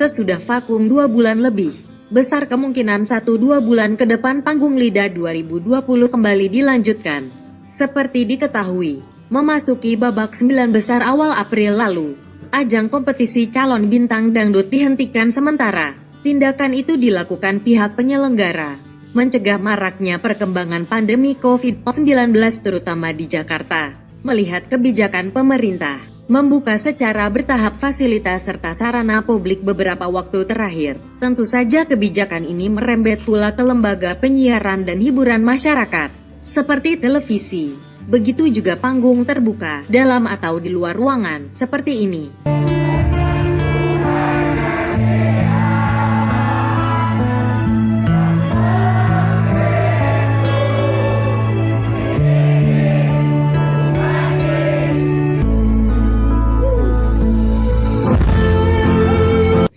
Sesudah vakum 2 bulan lebih, besar kemungkinan 1-2 bulan ke depan panggung Lida 2020 kembali dilanjutkan. Seperti diketahui, memasuki babak 9 besar awal April lalu, ajang kompetisi calon bintang dangdut dihentikan sementara. Tindakan itu dilakukan pihak penyelenggara, mencegah maraknya perkembangan pandemi COVID-19 terutama di Jakarta. Melihat kebijakan pemerintah membuka secara bertahap fasilitas serta sarana publik beberapa waktu terakhir, tentu saja kebijakan ini merembet pula ke lembaga penyiaran dan hiburan masyarakat, seperti televisi. Begitu juga panggung terbuka, dalam atau di luar ruangan, seperti ini.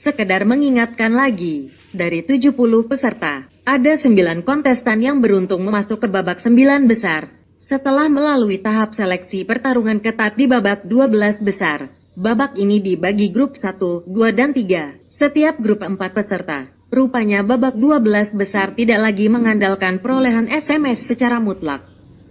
Sekedar mengingatkan lagi, dari 70 peserta, ada 9 kontestan yang beruntung masuk ke babak 9 besar. Setelah melalui tahap seleksi pertarungan ketat di babak 12 besar, babak ini dibagi grup 1, 2 dan 3, setiap grup 4 peserta. Rupanya babak 12 besar tidak lagi mengandalkan perolehan SMS secara mutlak,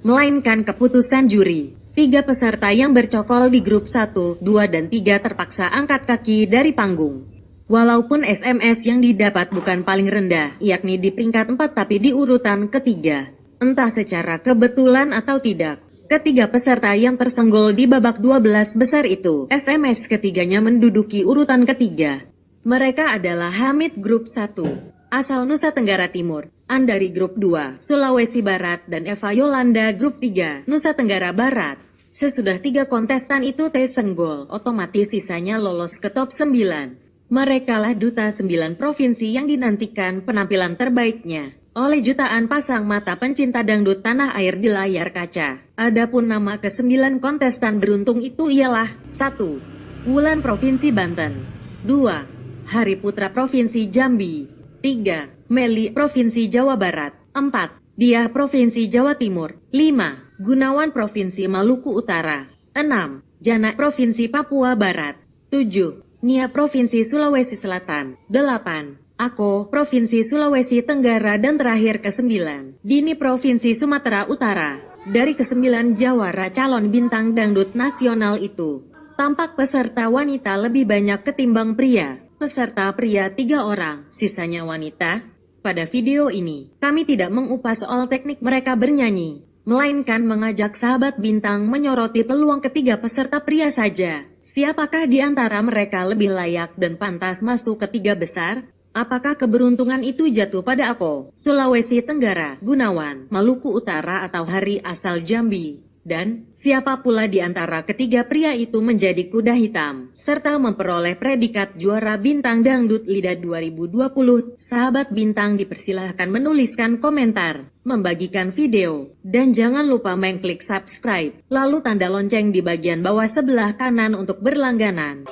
melainkan keputusan juri. 3 peserta yang bercokol di grup 1, 2 dan 3 terpaksa angkat kaki dari panggung. Walaupun SMS yang didapat bukan paling rendah, yakni di peringkat 4 tapi di urutan ketiga. Entah secara kebetulan atau tidak, ketiga peserta yang tersenggol di babak 12 besar itu, SMS ketiganya menduduki urutan ketiga. Mereka adalah Hamid grup 1, asal Nusa Tenggara Timur, Andari grup 2, Sulawesi Barat, dan Eva Yolanda grup 3, Nusa Tenggara Barat. Sesudah 3 kontestan itu tersenggol, otomatis sisanya lolos ke top 9. Merekalah duta 9 provinsi yang dinantikan penampilan terbaiknya oleh jutaan pasang mata pencinta dangdut tanah air di layar kaca. Adapun nama ke-9 kontestan beruntung itu ialah 1. Wulan Provinsi Banten, 2. Hari Putra Provinsi Jambi, 3. Meli Provinsi Jawa Barat, 4. Diah Provinsi Jawa Timur, 5. Gunawan Provinsi Maluku Utara, 6. Jana Provinsi Papua Barat, 7. Nia Provinsi Sulawesi Selatan, 8. Ako Provinsi Sulawesi Tenggara dan terakhir ke-9, Dini Provinsi Sumatera Utara. Dari ke-9 jawara calon bintang dangdut nasional itu, tampak peserta wanita lebih banyak ketimbang pria. Peserta pria 3 orang, sisanya wanita. Pada video ini, kami tidak mengupas soal teknik mereka bernyanyi, melainkan mengajak sahabat bintang menyoroti peluang ketiga peserta pria saja. Siapakah di antara mereka lebih layak dan pantas masuk ke 3 besar? Apakah keberuntungan itu jatuh pada Ako, Sulawesi Tenggara, Gunawan, Maluku Utara atau Hari asal Jambi? Dan, siapa pula di antara ketiga pria itu menjadi kuda hitam, serta memperoleh predikat juara bintang dangdut Lida 2020? Sahabat bintang dipersilahkan menuliskan komentar, membagikan video, dan jangan lupa mengklik subscribe, lalu tanda lonceng di bagian bawah sebelah kanan untuk berlangganan.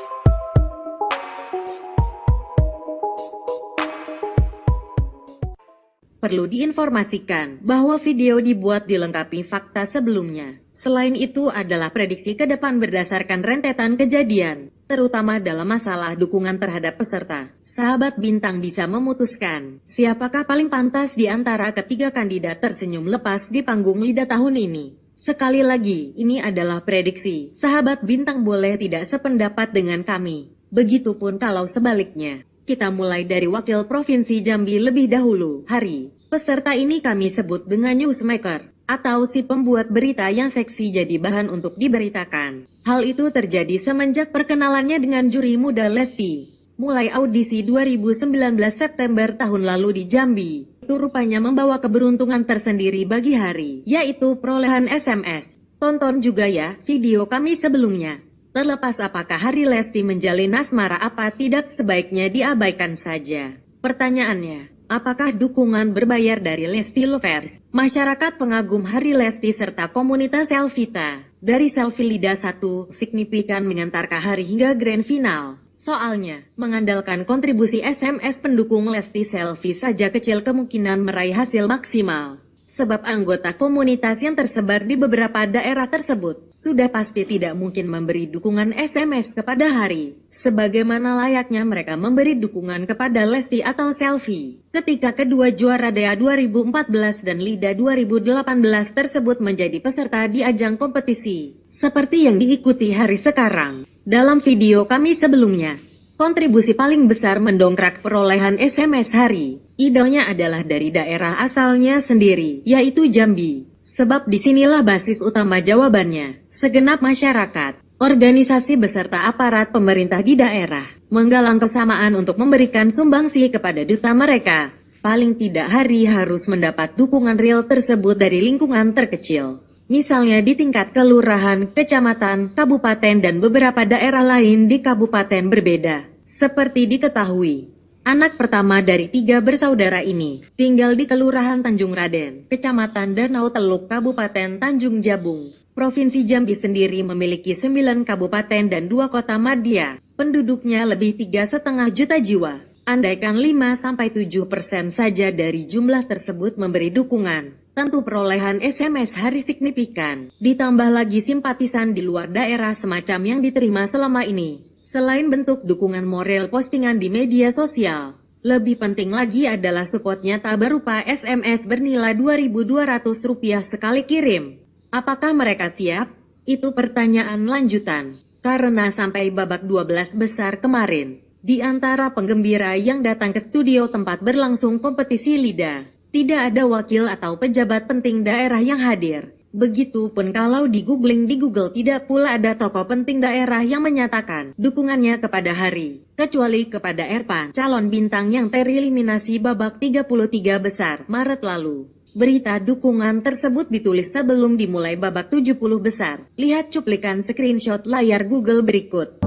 Perlu diinformasikan bahwa video dibuat dilengkapi fakta sebelumnya. Selain itu adalah prediksi ke depan berdasarkan rentetan kejadian, terutama dalam masalah dukungan terhadap peserta. Sahabat bintang bisa memutuskan siapakah paling pantas di antara ketiga kandidat tersenyum lepas di panggung Lida tahun ini. Sekali lagi, ini adalah prediksi. Sahabat bintang boleh tidak sependapat dengan kami. Begitupun kalau sebaliknya. Kita mulai dari Wakil Provinsi Jambi lebih dahulu. Hari peserta ini kami sebut dengan newsmaker, atau si pembuat berita yang seksi jadi bahan untuk diberitakan. Hal itu terjadi semenjak perkenalannya dengan juri muda Lesti. Mulai audisi 2019 September tahun lalu di Jambi, itu rupanya membawa keberuntungan tersendiri bagi Hari, yaitu perolehan SMS. Tonton juga ya video kami sebelumnya. Terlepas apakah Hari Lesti menjalin asmara apa tidak, sebaiknya diabaikan saja. Pertanyaannya, apakah dukungan berbayar dari Lesti Lovers, masyarakat pengagum Hari Lesti serta komunitas Selvita, dari Selfie Lida 1, signifikan mengantarkan Hari hingga grand final? Soalnya, mengandalkan kontribusi SMS pendukung Lesti Selfie saja kecil kemungkinan meraih hasil maksimal. Sebab anggota komunitas yang tersebar di beberapa daerah tersebut sudah pasti tidak mungkin memberi dukungan SMS kepada Hari, sebagaimana layaknya mereka memberi dukungan kepada Lesti atau Selfie. Ketika kedua juara DEA 2014 dan LIDA 2018 tersebut menjadi peserta di ajang kompetisi, seperti yang diikuti Hari sekarang. Dalam video kami sebelumnya, kontribusi paling besar mendongkrak perolehan SMS Hari, idenya adalah dari daerah asalnya sendiri, yaitu Jambi. Sebab disinilah basis utama jawabannya. Segenap masyarakat, organisasi beserta aparat pemerintah di daerah, menggalang kesamaan untuk memberikan sumbangsi kepada duta mereka. Paling tidak Hari harus mendapat dukungan real tersebut dari lingkungan terkecil. Misalnya di tingkat kelurahan, kecamatan, kabupaten dan beberapa daerah lain di kabupaten berbeda. Seperti diketahui, anak pertama dari 3 bersaudara ini tinggal di Kelurahan Tanjung Raden, Kecamatan Danau Teluk, Kabupaten Tanjung Jabung. Provinsi Jambi sendiri memiliki 9 kabupaten dan 2 kota madya. Penduduknya lebih 3,5 juta jiwa. Andaikan 5-7% saja dari jumlah tersebut memberi dukungan, tentu perolehan SMS Hari signifikan. Ditambah lagi simpatisan di luar daerah semacam yang diterima selama ini. Selain bentuk dukungan moral postingan di media sosial, lebih penting lagi adalah support nyata berupa SMS bernilai Rp2.200 sekali kirim. Apakah mereka siap? Itu pertanyaan lanjutan. Karena sampai babak 12 besar kemarin, di antara penggembira yang datang ke studio tempat berlangsung kompetisi LIDA, tidak ada wakil atau pejabat penting daerah yang hadir. Begitupun kalau di Google tidak pula ada tokoh penting daerah yang menyatakan dukungannya kepada Hari, kecuali kepada Erpan, calon bintang yang tereliminasi babak 33 besar Maret lalu. Berita dukungan tersebut ditulis sebelum dimulai babak 70 besar. Lihat cuplikan screenshot layar Google berikut.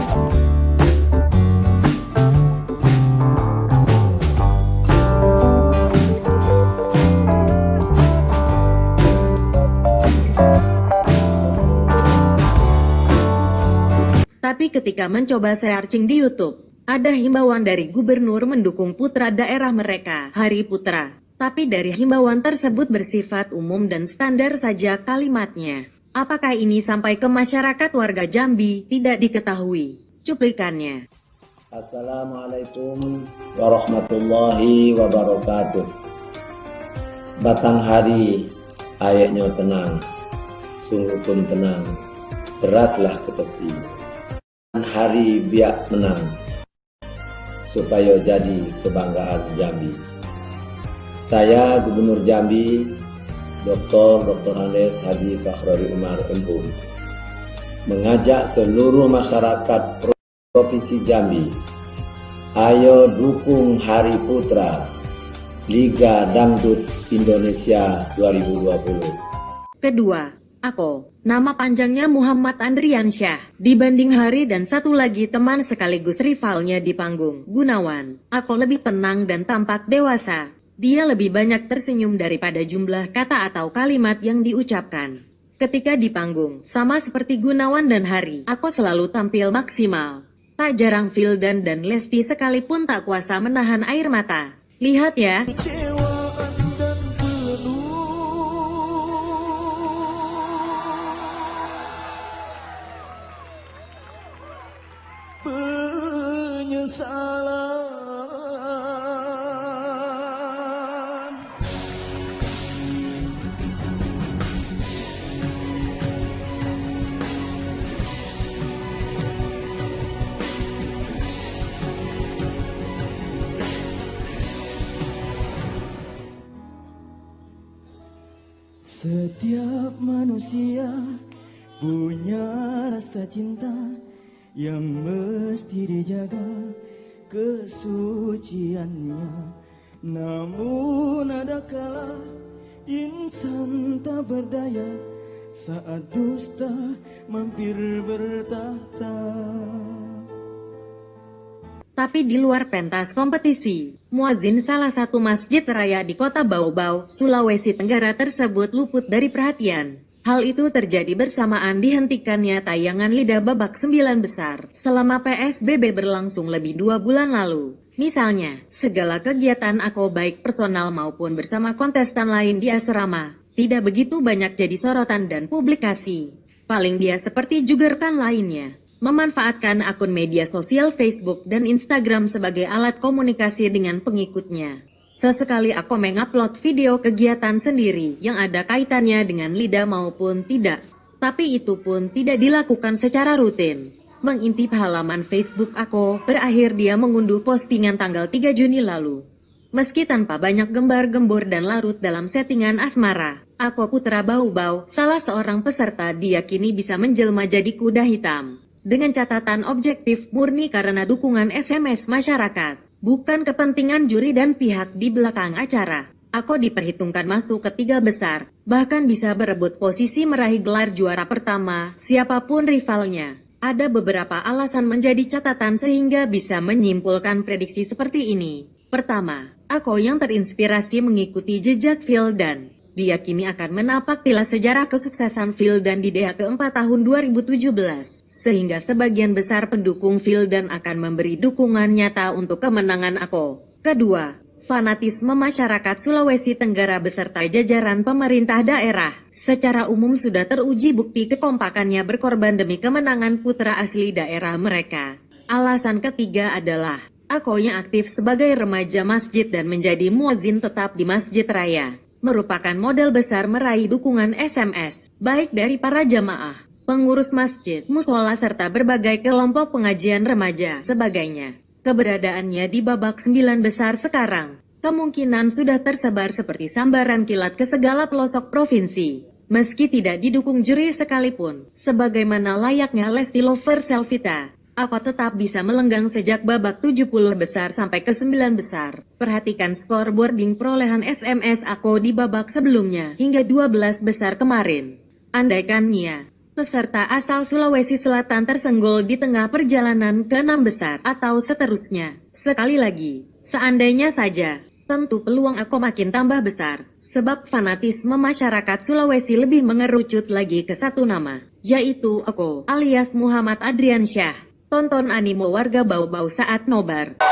Tapi ketika mencoba searching di YouTube, ada himbauan dari gubernur mendukung putra daerah mereka, Hari Putra. Tapi dari himbauan tersebut bersifat umum dan standar saja kalimatnya. Apakah ini sampai ke masyarakat warga Jambi tidak diketahui. Cuplikannya. Assalamualaikum warahmatullahi wabarakatuh. Batang Hari, ayahnya tenang, sungguh pun tenang, deraslah ke tepi. Hari biak menang, supaya jadi kebanggaan Jambi. Saya Gubernur Jambi, Dr. Andes Haji Fakhrori Umar Empung, mengajak seluruh masyarakat Provinsi Jambi, ayo dukung Hari Putra Liga Dangdut Indonesia 2020. Kedua, Ako, nama panjangnya Muhammad Andriansyah, dibanding Hari dan satu lagi teman sekaligus rivalnya di panggung, Gunawan. Ako lebih tenang dan tampak dewasa. Dia lebih banyak tersenyum daripada jumlah kata atau kalimat yang diucapkan. Ketika di panggung, sama seperti Gunawan dan Hari, Ako selalu tampil maksimal. Tak jarang Vildan dan Lesti sekalipun tak kuasa menahan air mata. Lihat ya. Setiap manusia punya rasa cinta yang mesti dijaga kesuciannya. Namun ada kala insan tak berdaya saat dusta mampir bertahta. Tapi di luar pentas kompetisi, muazin salah satu masjid raya di kota Baobau, Sulawesi Tenggara tersebut luput dari perhatian. Hal itu terjadi bersamaan dihentikannya tayangan LIDA babak 9 besar selama PSBB berlangsung lebih 2 bulan lalu. Misalnya, segala kegiatan Ako baik personal maupun bersama kontestan lain di asrama, tidak begitu banyak jadi sorotan dan publikasi. Paling dia seperti juga rekan lainnya, memanfaatkan akun media sosial Facebook dan Instagram sebagai alat komunikasi dengan pengikutnya. Sesekali Ako mengupload video kegiatan sendiri yang ada kaitannya dengan Lida maupun tidak. Tapi itu pun tidak dilakukan secara rutin. Mengintip halaman Facebook Ako, berakhir dia mengunduh postingan tanggal 3 Juni lalu. Meski tanpa banyak gembar-gembor dan larut dalam settingan asmara, Ako Putra Baubau, salah seorang peserta diyakini bisa menjelma jadi kuda hitam. Dengan catatan objektif murni karena dukungan SMS masyarakat, bukan kepentingan juri dan pihak di belakang acara. Ako diperhitungkan masuk ke 3 besar, bahkan bisa berebut posisi meraih gelar juara pertama, siapapun rivalnya. Ada beberapa alasan menjadi catatan sehingga bisa menyimpulkan prediksi seperti ini. Pertama, Ako yang terinspirasi mengikuti jejak Vildan, diyakini akan menapak tilas sejarah kesuksesan Vildan di DH keempat tahun 2017, sehingga sebagian besar pendukung Vildan akan memberi dukungan nyata untuk kemenangan Ako. Kedua, fanatisme masyarakat Sulawesi Tenggara beserta jajaran pemerintah daerah, secara umum sudah teruji bukti kekompakannya berkorban demi kemenangan putra asli daerah mereka. Alasan ketiga adalah, Ako yang aktif sebagai remaja masjid dan menjadi muazin tetap di Masjid Raya, merupakan modal besar meraih dukungan SMS, baik dari para jamaah, pengurus masjid, musola serta berbagai kelompok pengajian remaja, sebagainya. Keberadaannya di babak 9 besar sekarang, kemungkinan sudah tersebar seperti sambaran kilat ke segala pelosok provinsi. Meski tidak didukung juri sekalipun, sebagaimana layaknya Lesti Lover Selvita, Ako tetap bisa melenggang sejak babak 70 besar sampai ke 9 besar. Perhatikan scoreboarding perolehan SMS Ako di babak sebelumnya hingga 12 besar kemarin. Andaikan Nia, peserta asal Sulawesi Selatan tersenggol di tengah perjalanan ke 6 besar atau seterusnya. Sekali lagi, seandainya saja, tentu peluang Ako makin tambah besar. Sebab fanatisme masyarakat Sulawesi lebih mengerucut lagi ke satu nama, yaitu Ako alias Muhammad Adriansyah. Tonton animo warga Baubau saat nobar.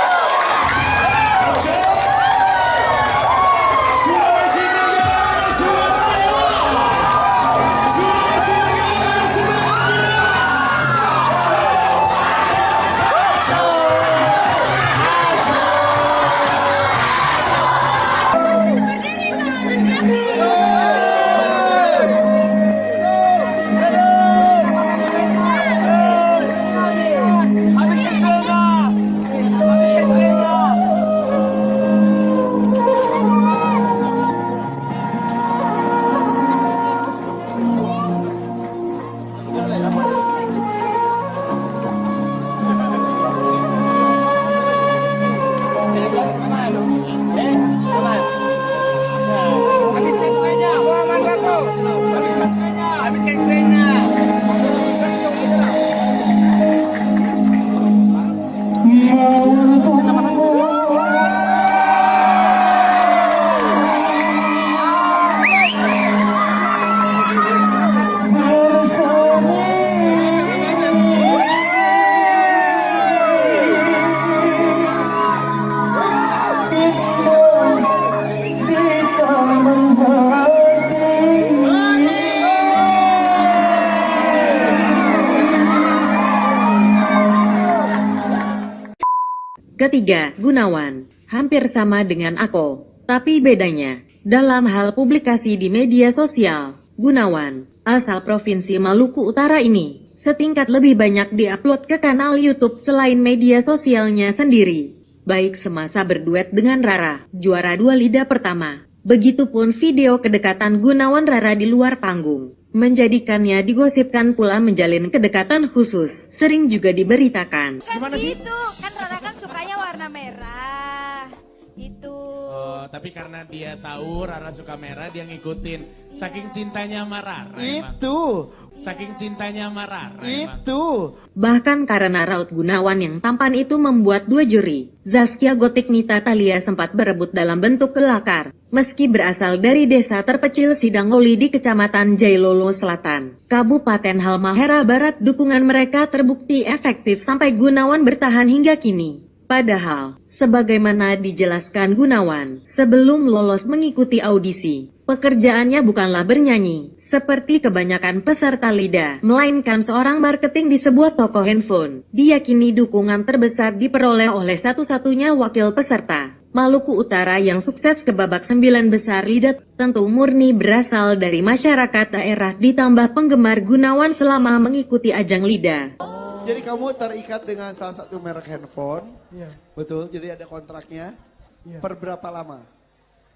Ketiga, Gunawan. Hampir sama dengan Ako, tapi bedanya, dalam hal publikasi di media sosial, Gunawan, asal Provinsi Maluku Utara ini, setingkat lebih banyak diupload ke kanal YouTube selain media sosialnya sendiri. Baik semasa berduet dengan Rara, juara 2 Lida pertama, begitupun video kedekatan Gunawan Rara di luar panggung. Menjadikannya digosipkan pula menjalin kedekatan khusus, sering juga diberitakan. Gimana sih? Itu kan Rara kan sukanya warna merah. Itu. Oh, tapi karena dia tahu Rara suka merah, dia ngikutin. Saking cintanya sama Rara. Itu. Saking cintanya sama Rara. Itu. Bahkan karena raut Gunawan yang tampan itu membuat dua juri, Zaskia Gotik Nita Talia sempat berebut dalam bentuk kelakar. Meski berasal dari desa terpencil Sidangoli di Kecamatan Jailolo Selatan, Kabupaten Halmahera Barat, dukungan mereka terbukti efektif sampai Gunawan bertahan hingga kini. Padahal, sebagaimana dijelaskan Gunawan, sebelum lolos mengikuti audisi, pekerjaannya bukanlah bernyanyi, seperti kebanyakan peserta LIDA, melainkan seorang marketing di sebuah toko handphone. Diyakini dukungan terbesar diperoleh oleh satu-satunya wakil peserta, Maluku Utara yang sukses ke babak 9 besar LIDA, tentu murni berasal dari masyarakat daerah ditambah penggemar Gunawan selama mengikuti ajang LIDA. Jadi kamu terikat dengan salah satu merek handphone, Iya, betul? Jadi ada kontraknya. iya. Per berapa lama?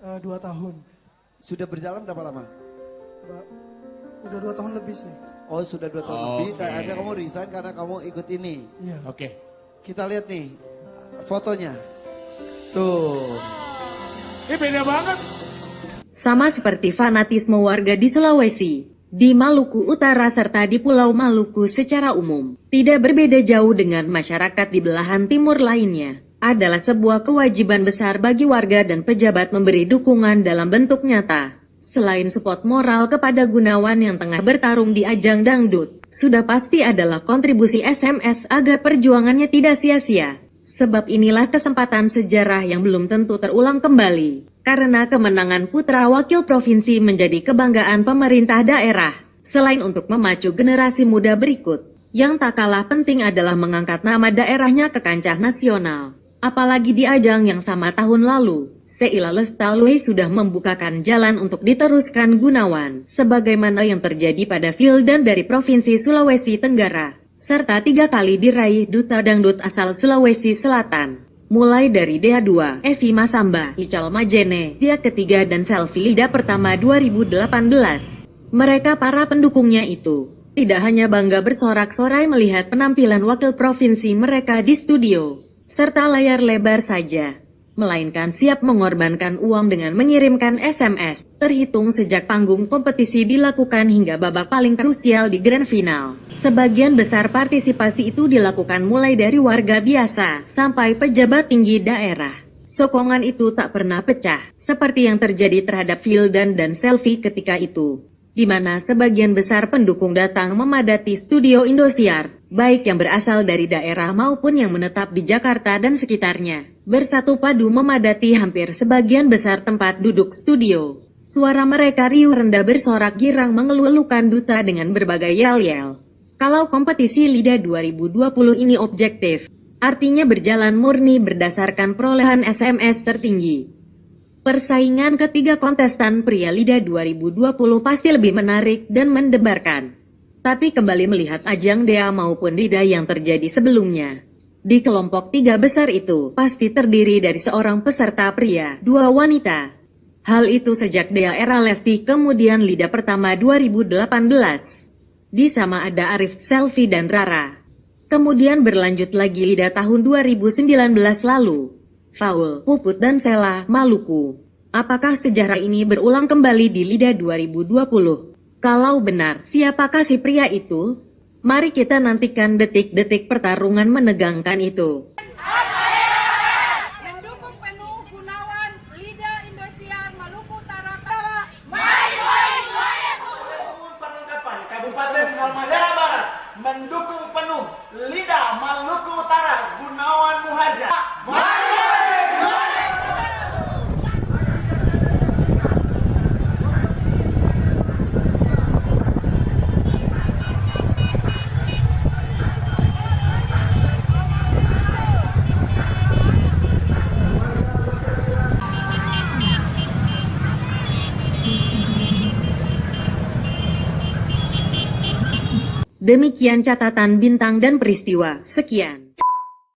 2 tahun. Sudah berjalan berapa lama? Udah 2 tahun lebih sih. Oh sudah 2 tahun lebih. Oke. Akhirnya kamu resign karena kamu ikut ini. Iya. Oke. Kita lihat nih fotonya. Tuh. Ini beda banget. Sama seperti fanatisme warga di Sulawesi, di Maluku Utara serta di Pulau Maluku secara umum, tidak berbeda jauh dengan masyarakat di belahan timur lainnya. Adalah sebuah kewajiban besar bagi warga dan pejabat memberi dukungan dalam bentuk nyata. Selain support moral kepada Gunawan yang tengah bertarung di ajang dangdut, sudah pasti adalah kontribusi SMS agar perjuangannya tidak sia-sia. Sebab inilah kesempatan sejarah yang belum tentu terulang kembali. Karena kemenangan putra wakil provinsi menjadi kebanggaan pemerintah daerah. Selain untuk memacu generasi muda berikut, yang tak kalah penting adalah mengangkat nama daerahnya ke kancah nasional. Apalagi di ajang yang sama tahun lalu, Sheila Lestari sudah membukakan jalan untuk diteruskan Gunawan, sebagaimana yang terjadi pada Vildan dari Provinsi Sulawesi Tenggara, serta 3 kali diraih Duta Dangdut asal Sulawesi Selatan. Mulai dari DA2, Evi Masamba, Ical Majene, dia ketiga dan selfie LIDA pertama 2018. Mereka para pendukungnya itu, tidak hanya bangga bersorak-sorai melihat penampilan wakil provinsi mereka di studio, serta layar lebar saja, melainkan siap mengorbankan uang dengan mengirimkan SMS, terhitung sejak panggung kompetisi dilakukan hingga babak paling krusial di grand final. Sebagian besar partisipasi itu dilakukan mulai dari warga biasa, sampai pejabat tinggi daerah. Sokongan itu tak pernah pecah, seperti yang terjadi terhadap Vildan dan Selfie ketika itu, di mana sebagian besar pendukung datang memadati studio Indosiar, baik yang berasal dari daerah maupun yang menetap di Jakarta dan sekitarnya, bersatu padu memadati hampir sebagian besar tempat duduk studio. Suara mereka riuh rendah bersorak girang mengeluh-elukan duta dengan berbagai yel-yel. Kalau kompetisi LIDA 2020 ini objektif, artinya berjalan murni berdasarkan perolehan SMS tertinggi. Persaingan ketiga kontestan pria LIDA 2020 pasti lebih menarik dan mendebarkan. Tapi kembali melihat ajang DEA maupun LIDA yang terjadi sebelumnya, di kelompok 3 besar itu pasti terdiri dari seorang peserta pria, 2 wanita. Hal itu sejak DEA era Lesti kemudian LIDA pertama 2018. Di sama ada Arif, Selfie dan Rara. Kemudian berlanjut lagi LIDA tahun 2019 lalu. Faul, Puput dan Sela, Maluku. Apakah sejarah ini berulang kembali di LIDA 2020? Kalau benar, siapakah si pria itu? Mari kita nantikan detik-detik pertarungan menegangkan itu. Mendukung penuh Gunawan, LIDA Indosiar, Maluku Utara. Perlengkapan Kabupaten Halmahera Barat mendukung penuh LIDA Maluku Utara Gunawan Muhadjir. Demikian catatan bintang dan peristiwa. Sekian.